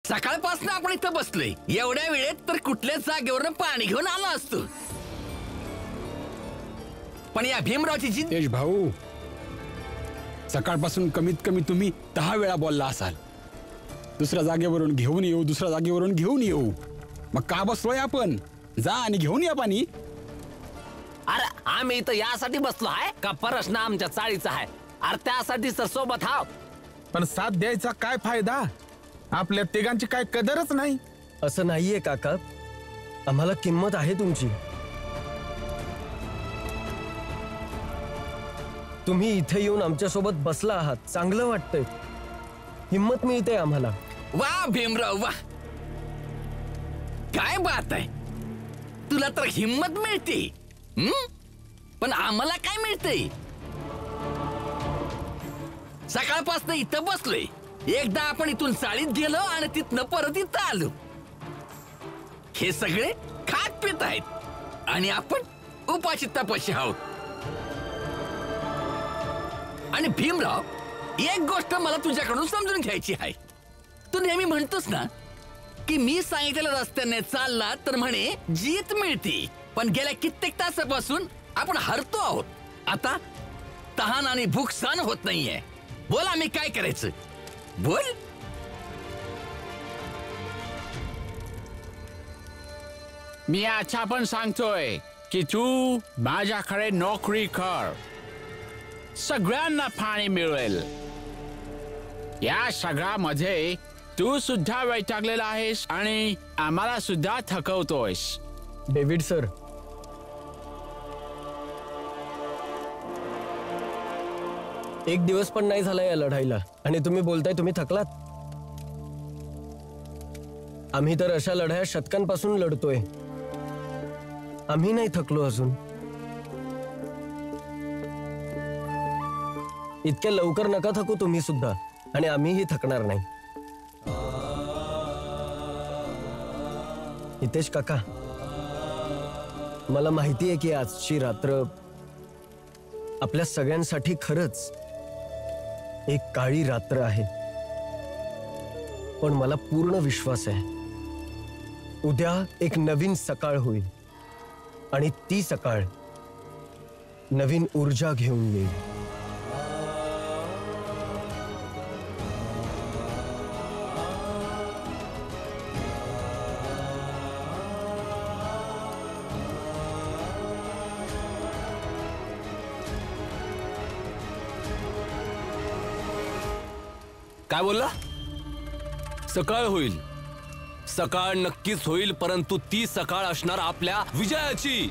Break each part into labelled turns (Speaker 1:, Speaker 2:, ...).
Speaker 1: सकाळपासून आपण इथं बसलोय, एवढ्या वेळेत तर कुठल्याच जागेवर पाणी घेऊन आलो असतो, पण या भीमरावची जिद्द.
Speaker 2: तेज भाऊ, सकाळपासून कमीत कमी तुम्ही 10 वेळा बोलला असाल, दुसऱ्या जागेवरून घेऊन येऊ, दुसऱ्या जागेवरून घेऊन येऊ. मग का बसलोय आपण? जा आणि घेऊन या पाणी.
Speaker 3: अरे आम्ही इथं यासाठी बसलो आहे का प्रश्न आमच्या चाळीचा आहे? अरे त्यासाठी तर सोबत हाव.
Speaker 4: पण साथ द्यायचा काय फायदा? आपल्या तिघांची काय कदरच नाही.
Speaker 5: असं नाहीये काका, आम्हाला किंमत आहे तुमची. तुम्ही इथे येऊन आमच्या सोबत बसला आहात, चांगलं वाटतंय, हिम्मत मिळते आम्हाला.
Speaker 1: वा भीमराव वा, काय बात आहे. तुला तर हिम्मत मिळते, पण आम्हाला काय मिळते? सकाळपासून इथं बसलोय, एकदा आपण इथून चाळीत गेलो आणि तिथनं परत इथं आलो. हे सगळे खात पित आहेत आणि आपण उपाशी तपाशी आहोत. आणि भीमराव, एक गोष्ट मला तुझ्याकडून समजून घ्यायची आहे. तू नेहमी म्हणतोस ना की मी सांगितलेल्या रस्त्याने चालला तर म्हणे जीत मिळते, पण गेल्या कित्येक तासापासून आपण हरतो आहोत. आता तहान आणि भूक सहन होत नाहीये. बोल, आम्ही काय करायचं? बोल.
Speaker 2: मी अच्छा पण सांगतोय की तू माझ्याकडे नोकरी कर, सगळ्यांना पाणी मिळेल. या सगळ्यामध्ये तू सुद्धा वैतागलेला आहेस आणि आम्हाला सुद्धा थकवतोयस.
Speaker 5: डेव्हिड सर, एक दिवस पण नाही झाला या लढाईला आणि तुम्ही बोलताय तुम्ही थकलात. आम्ही तर अशा लढाया शतकांपासून लढतोय, आम्ही नाही थकलो अजून. इतक्या लवकर नका थकू तुम्ही सुद्धा, आणि आम्हीही थकणार नाही. हितेश काका, मला माहिती आहे की आजची रात्र आपल्या सगळ्यांसाठी खरंच एक काळी रात्र आहे, पण मला पूर्ण विश्वास आहे उद्या एक नवीन सकाळ होईल आणि ती सकाळ नवीन ऊर्जा घेऊन येईल.
Speaker 3: काय बोलला? सकाळ होईल. सकाळ नक्कीच होईल, परंतु ती सकाळ असणार आपल्या विजयाची.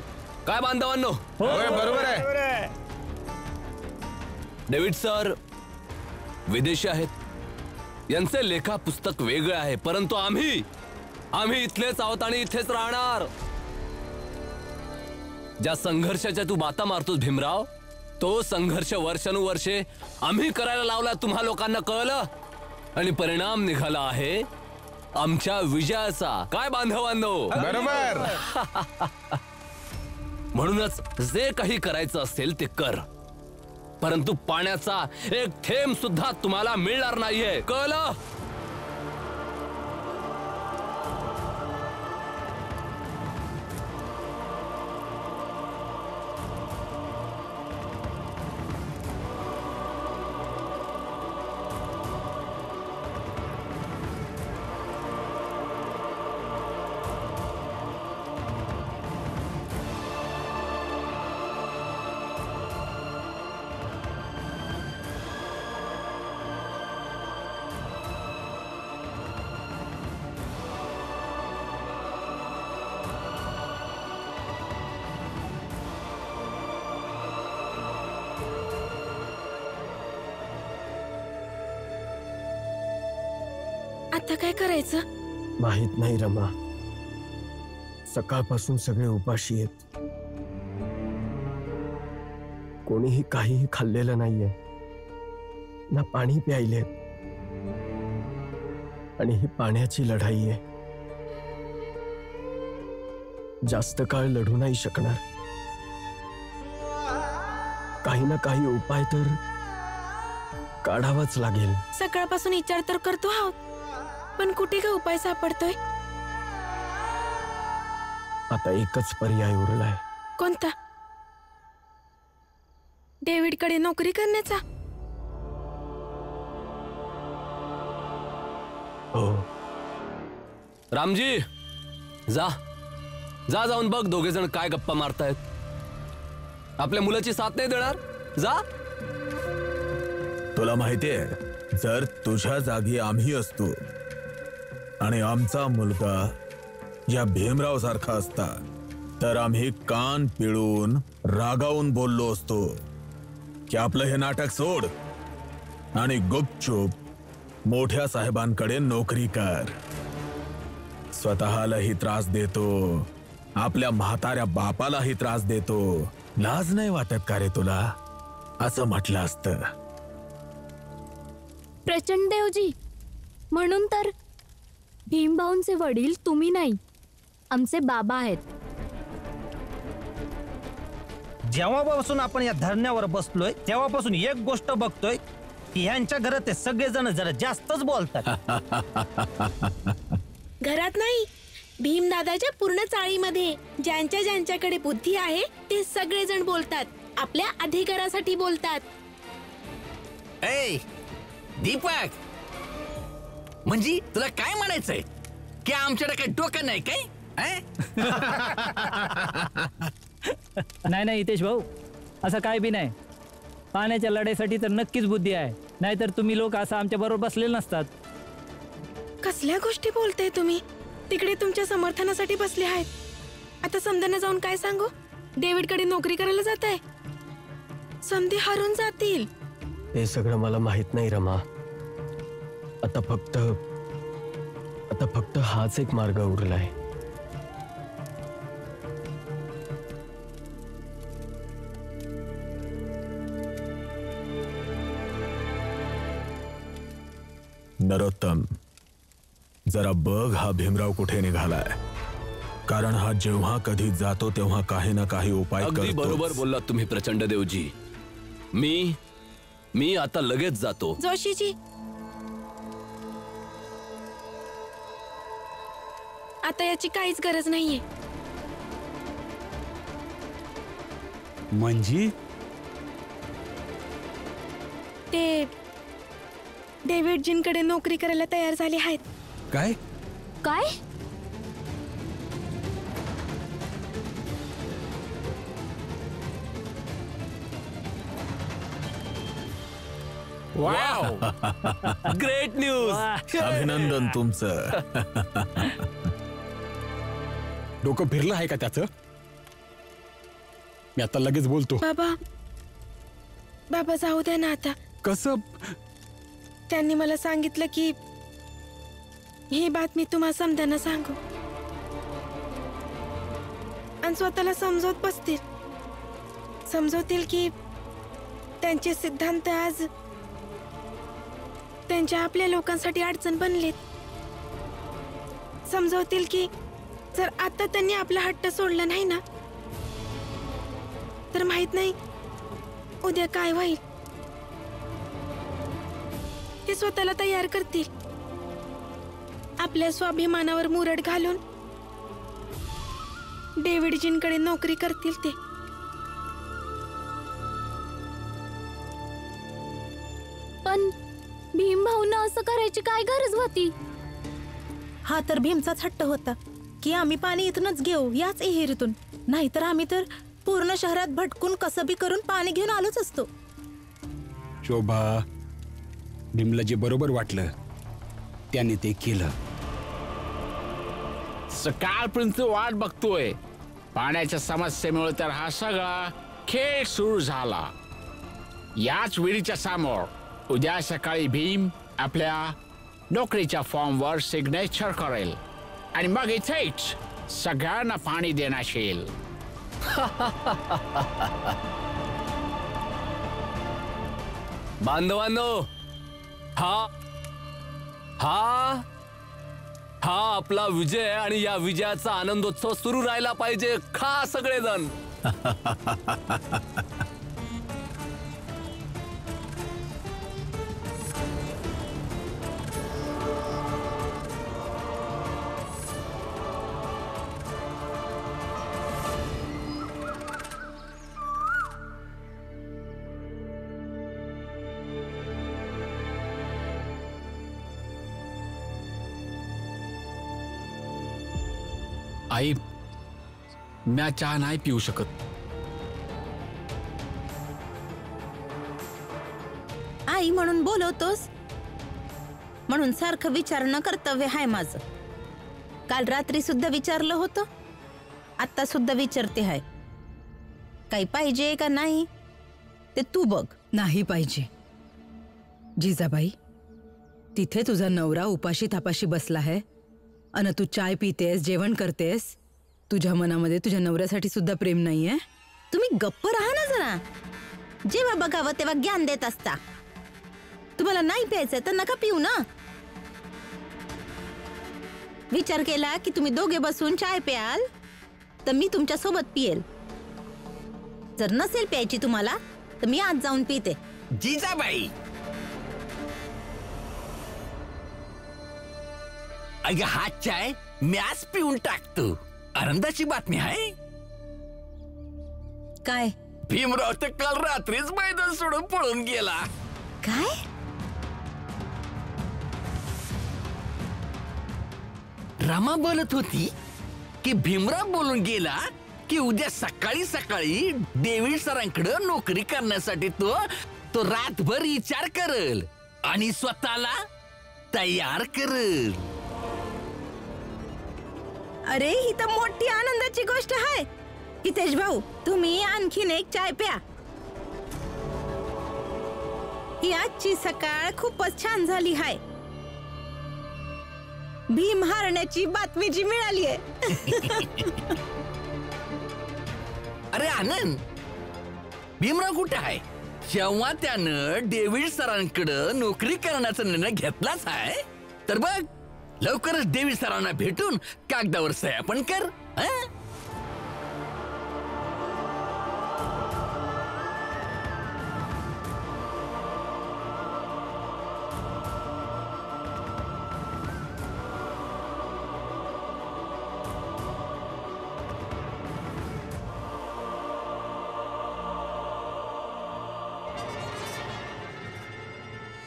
Speaker 3: काय बांधवांनो?
Speaker 4: बरोबर आहे.
Speaker 3: डेव्हिड सर विदेशी आहेत, यांचे लेखा पुस्तक वेगळे आहे, परंतु आम्ही इथलेच आहोत आणि इथेच राहणार. ज्या संघर्षाच्या तू बाता मारतोस भीमराव, तो संघर्ष वर्षानुवर्षे आम्ही करायला लावला. तुम्हा लोकांना कळलं आणि परिणाम निघाला आहे आमच्या विजयाचा. काय बांधवांनो?
Speaker 4: बरोबर.
Speaker 3: म्हणूनच जे काही करायचं असेल ते कर, परंतु पाण्याचा एक थेंब सुद्धा तुम्हाला मिळणार नाहीये, कळलं?
Speaker 6: आता काय करायचं?
Speaker 5: माहित नाही रमा, सकाळपासून सगळे उपाशी आहेत. कोणीही काहीही खाल्लेलं नाहीये, ना पाणी प्यायले, आणि ही पाण्याची लढाई आहे. जास्त काळ लढू नाही शकणार. काही ना काही उपाय तर काढावाच लागेल.
Speaker 6: सकाळपासून विचार तर करतो आहोत, पण कुठे का उपाय सापडतोय?
Speaker 5: आता एकच पर्याय उरलाय.
Speaker 6: कोणता? डेव्हिडकडे नोकरी करण्याचा?
Speaker 5: हो.
Speaker 3: रामजी, जा जा जाऊन बघ दोघे जण काय गप्पा मारतायत. आपल्या मुलाची साथ नाही देणार? जा.
Speaker 7: तुला माहितीये, जर तुझ्या जागी आम्ही असतो आणि आमचा मुलगा या भीमराव सारखा असता तर आम्ही कान पिळून रागावून बोललो असतो की आपलं हे नाटक सोड आणि गुपचूप मोठ्या साहेबांकडे नोकरी कर. स्वतःलाही त्रास देतो, आपल्या म्हाताऱ्या बापालाही त्रास देतो. लाज नाही वाटत का रे तुला? असं म्हटलं असतं.
Speaker 8: प्रचंड देवजी, म्हणून तर भीमभाऊंचे वडील तुम्ही नाही, आमचे बाबा आहेत.
Speaker 9: जेव्हापासून आपण या धरण्यावर बसलोय तेव्हापासून एक गोष्ट बघतोय की ह्यांच्या घरात ते सगळेजण जरा जास्तच बोलतात.
Speaker 6: घरात नाही, भीमदादाच्या पूर्ण चाळीमध्ये ज्यांच्या ज्यांच्याकडे बुद्धी आहे ते सगळेजण बोलतात, आपल्या अधिकारासाठी बोलतात.
Speaker 1: ए दीपक, म्हणजे तुला काय म्हणायचंय की आमच्याकडे काही डोकं नाही काय?
Speaker 10: नाही नाही हितेश भाऊ, असं काय बी नाही. पाण्याच्या लढाईसाठी तर नक्कीच बुद्धी आहे, नाहीतर तुम्ही लोक असं आमच्या बरोबर बसलेले नसतात.
Speaker 6: कसल्या गोष्टी बोलताय तुम्ही? तिकडे तुमच्या समर्थनासाठी बसले आहेत. आता समद्यांना जाऊन काय सांगू? डेव्हिडकडे नोकरी करायला जात आहे. समधी हरून जातील.
Speaker 5: हे सगळं मला माहित नाही रमा. आता फक्त हाच एक मार्ग उरलाय.
Speaker 7: नरोत्तम, जरा बघ हा भीमराव कुठे निघालाय. कारण हा जेव्हा कधी जातो तेव्हा काही ना काही उपाय करतो.
Speaker 3: अगदी बरोबर बोललात तुम्ही प्रचंड देवजी. मी आता लगेच जातो.
Speaker 6: जोशीजी, आता याची काहीच गरज नाहीये.
Speaker 2: म्हणजे
Speaker 6: ते डेव्हिडजींकडे नोकरी करायला तयार झाले आहेत.
Speaker 2: काय?
Speaker 8: काय?
Speaker 3: Great news.
Speaker 7: अभिनंदन तुमचं.
Speaker 2: डोकं फिरलं आहे का त्याचं? मी आता लगेच बोलतो.
Speaker 6: बाबा जाऊ द्या ना आता.
Speaker 2: कसं?
Speaker 6: त्यांनी मला सांगितलं की ही बातमी तुम्हाला समजायला सांगू आणि स्वतःला समजवतील की त्यांचे सिद्धांत आज त्यांच्या आपल्या लोकांसाठी अडचण बनलेत. समजवतील की जर आता त्यांनी आपला हट्ट सोडला नाही ना तर माहित नाही उद्या काय होईल. ते स्वतःला तयार करतील. आपल्या स्वाभिमानावर मुरड घालून डेव्हिडजींकडे नोकरी करतील ते.
Speaker 8: पण भीमभाऊंना असं करायची काय गरज होती?
Speaker 11: हा तर भीमचाच हट्ट होता की आम्ही पाणी इथूनच घेऊ, याच एहेरीतून. नाहीतर आम्ही तर पूर्ण शहरात भटकून कसं बी करून पाणी घेऊन आलोच असतो.
Speaker 2: शोभा, भीमला जे बरोबर वाटलं त्याने ते केलं.
Speaker 4: सकाळपर्यंत वाट बघतोय. पाण्याच्या समस्येमुळे तर हा सगळा खेळ सुरू झाला. याच विहिरीच्या समोर उद्या सकाळी भीम आपल्या नोकरीच्या फॉर्मवर सिग्नेचर करेल आणि मग इथेच सगळ्यांना पाणी देण्यात येईल.
Speaker 3: बांधवांनो, हा आपला विजय आणि या विजयाचा आनंदोत्सव सुरू राहिला पाहिजे. खा सगळेजण.
Speaker 4: आई, म्या चहा नाही पिऊ शकत.
Speaker 11: आई म्हणून बोलवतोस म्हणून सारखं विचारणं कर्तव्य आहे माझं. काल रात्री सुद्धा विचारलं होतं, आता सुद्धा विचारते आहे. काही पाहिजे का नाही ते तू बघ.
Speaker 12: नाही पाहिजे. जिजाबाई, तिथे तुझा नवरा उपाशी थापाशी बसला आहे अन तू चाय पितेस, जेवण करतेस. तुझ्या मनामध्ये तुझ्या नवऱ्यासाठी सुद्धा प्रेम नाहीये.
Speaker 11: तुम्ही गप्प राहा ना जरा. जेव्हा बघावं तेव्हा ज्ञान देत असता. तुम्हाला नाही प्यायचं तर नका पिऊ ना. विचार केला की तुम्ही दोघे बसून चाय प्याल तर मी तुमच्या सोबत पियेल. जर नसेल प्यायची तुम्हाला तर मी आज जाऊन पिते.
Speaker 1: जिजाबाई, अगं हा चाय मॅच पिऊन टाकतो. आनंदाची बातमी आहे.
Speaker 11: काय?
Speaker 1: भीमराव तर काल रात्रीच मैदान सोडून पळून गेला.
Speaker 11: काय?
Speaker 1: रमा बोलत होती की भीमराव बोलून गेला की उद्या सकाळी सकाळी डेव्हिड सरांकडे नोकरी करण्यासाठी तो रातभर विचार करेल आणि स्वतःला तयार करेल.
Speaker 11: अरे ही तर मोठी आनंदाची गोष्ट आहे. हितेश भाऊ, तुम्ही आणखीन एक चाय प्या. ही आजची सकाळ खूपच छान झाली आहे. भीम हारण्याची बातमी जी मिळाली आहे.
Speaker 1: अरे आनंद, भीमराव कुठे आहे? जेव्हा त्यानं डेव्हिड सरांकडे नोकरी करण्याचा निर्णय घेतलाच आहे तर बघ लवकरच डेव्हिड सरांना भेटून कागदावर सह्या पण कर.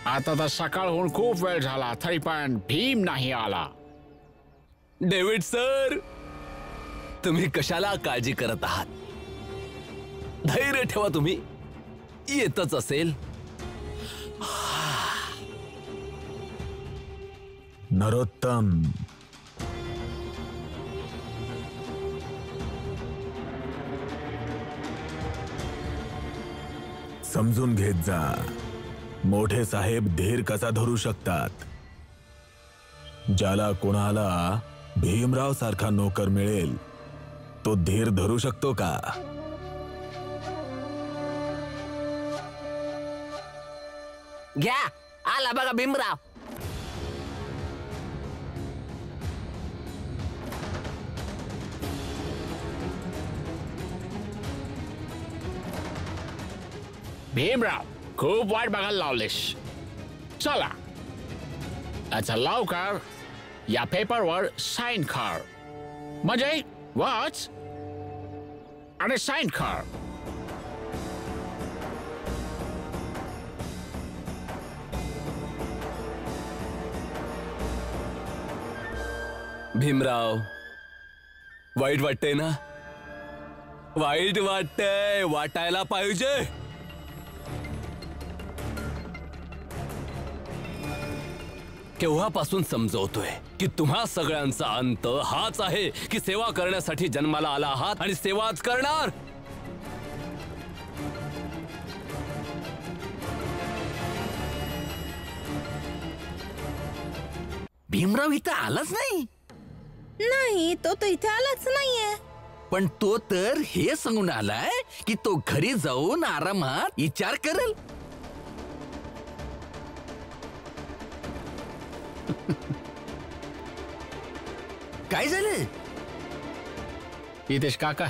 Speaker 4: आता तर सकाळ होऊन खूप वेळ झाला तरी पण भीम नाही आला.
Speaker 3: डेव्हिड सर, तुम्ही कशाला काळजी करत आहात? धैर्य ठेवा, तुम्ही येतच असेल.
Speaker 7: नरोत्तम, समजून घेत जा. मोठे साहेब धीर कसा धरू शकतात. ज्याला कोणाला भीमराव सारखा नोकर मिळेल तो धीर धरू शकतो का?
Speaker 1: घ्या, आला बघा भीमराव.
Speaker 4: भीमराव, खूप वाट बघायला लावलेस. चला आता लवकर या पेपरवर साइन कर. म्हणजे वाच आणि साइन कर.
Speaker 3: भीमराव, वाईट वाटतंय ना? वाईट वाटतंय, वाटायला पाहिजे. केव्हापासून समजवतोय की तुम्हा सगळ्यांचा अंत हाच आहे की सेवा करण्यासाठी जन्माला आला आहात आणि सेवाच करणार.
Speaker 1: भीमराव इथं आलाच नाही.
Speaker 11: नाही, तो तर इथे आलाच नाहीये.
Speaker 1: पण तो तर हे सांगून आलाय की तो घरी जाऊन आरामात विचार करेल. काय झालं?
Speaker 4: हितेश काका,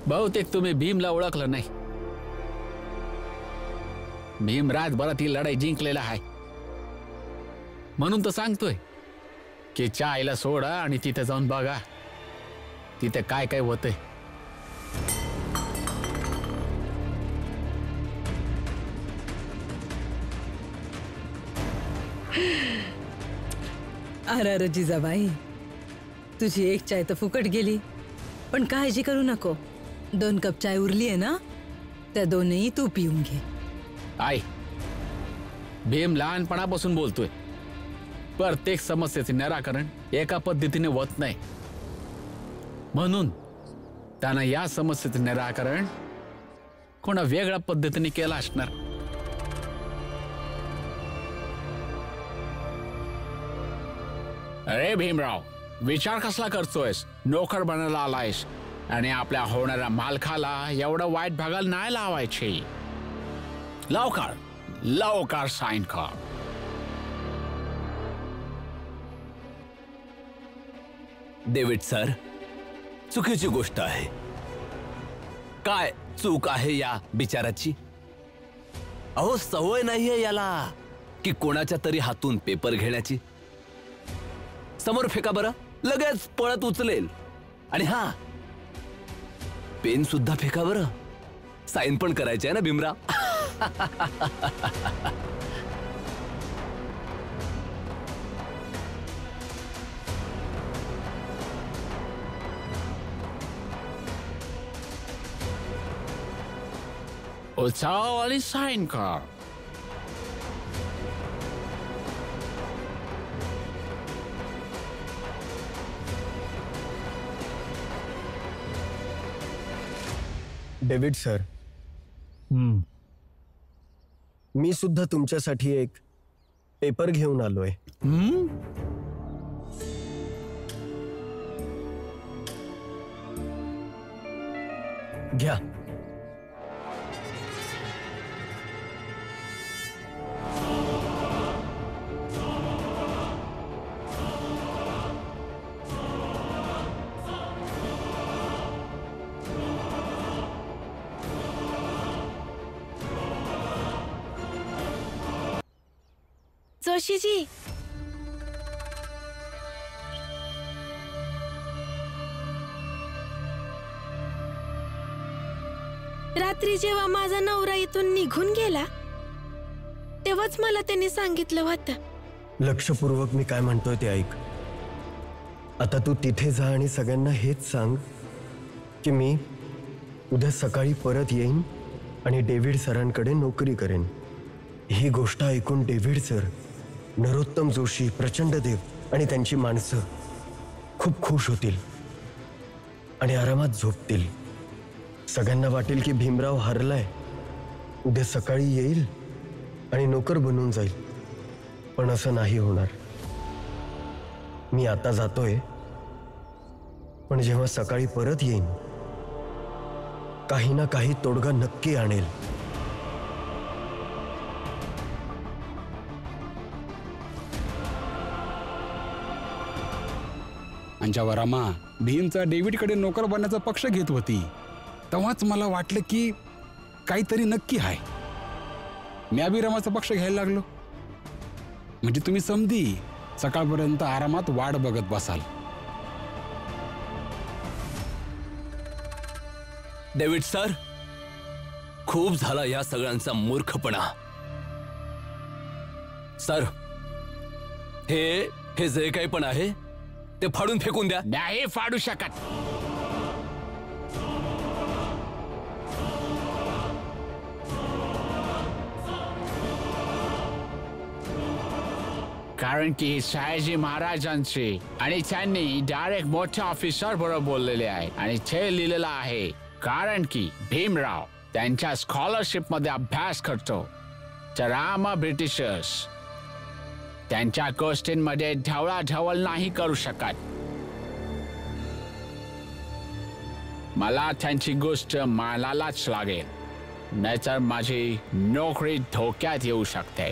Speaker 4: बहुतेक तुम्ही भीमला ओळखलं नाही. भीम रातभरात ही लढाई जिंकलेला आहे. म्हणून तर सांगतोय की चायला सोडा आणि तिथे जाऊन बघा तिथे काय काय होतंय.
Speaker 12: अरे जिजाबाई, तुझी एक चाय तर फुकट गेली, पण काळजी करू नको. 2 कप चाय उरली आहे ना, त्या 2ही तू पिऊन घे.
Speaker 4: आई, भीम लहानपणापासून बोलतोय, प्रत्येक समस्येचे निराकरण एका पद्धतीने होत नाही. म्हणून त्यानं या समस्येचे निराकरण कोणा वेगळ्या पद्धतीने केलं असणार. अरे भीमराव, विचार कसला करतोयस? नोकर बनायला आलायस आणि आपल्या होणाऱ्या मालकाला एवढं वाईट भागाला नाही लावायचे. लवकर लवकर साइन कर.
Speaker 3: डेव्हिड सर, चुकीची गोष्ट आहे. काय चूक आहे या बिचाराची? अहो, सवय नाहीये याला की कोणाच्या तरी हातून पेपर घेण्याची. समोर फेका बरं, लगेच पळत उचलेल. आणि हा, पेन सुद्धा फेका बरं, साइन पण करायची आहे ना भीमराव.
Speaker 4: उचल आणि साइन कर.
Speaker 5: डेव्हिड सर, मी सुद्धा तुमच्यासाठी एक पेपर घेऊन आलोय. घ्या.
Speaker 6: जोशीजी, रात्री जेव्हा माझा नवरा इथून निघून गेला तेव्हाच मला त्यांनी सांगितलं होतं.
Speaker 5: लक्षपूर्वक मी काय म्हणतोय ते ऐक. आता तू तिथे जा आणि सगळ्यांना हेच सांग की मी उद्या सकाळी परत येईन आणि डेव्हिड सरांकडे नोकरी करेन. ही गोष्ट ऐकून डेव्हिड सर, नरोत्तम जोशी, प्रचंड देव आणि त्यांची माणसं खूप खुश होतील आणि आरामात झोपतील. सगळ्यांना वाटेल की भीमराव हरलाय, उद्या सकाळी येईल आणि नोकर बनून जाईल. पण असं नाही होणार. मी आता जातोय, पण जेव्हा सकाळी परत येईन काही ना काही तोडगा नक्की आणेल.
Speaker 2: आणि जेव्हा रमा भीमचा डेव्हिडकडे नोकर बनण्याचा पक्ष घेत होती तेव्हाच मला वाटलं की काहीतरी नक्की आहे. मी बी रमाचा पक्ष घ्यायला लागलो. म्हणजे तुम्ही समधी सकाळपर्यंत आरामात वाट बघत बसाल.
Speaker 3: डेव्हिड सर, खूप झाला या सगळ्यांचा मूर्खपणा. सर, हे जे काही पण आहे ते फाडून फेकून द्या.
Speaker 4: नाही फाडू शकत. कारण की सयाजी महाराजांचे आणि त्यांनी डायरेक्ट मोठ्या ऑफिसर बरोबर बोललेले आहे आणि ते लिहिलेलं आहे. कारण की भीमराव त्यांच्या स्कॉलरशिप मध्ये अभ्यास करतो तर आम्हा ब्रिटिशर्स त्यांच्या गोष्टींमध्ये ढवळाढवळ नाही करू शकत. मला त्यांची गोष्ट मानायलाच लागेल, नाहीतर माझी नोकरी धोक्यात येऊ शकते.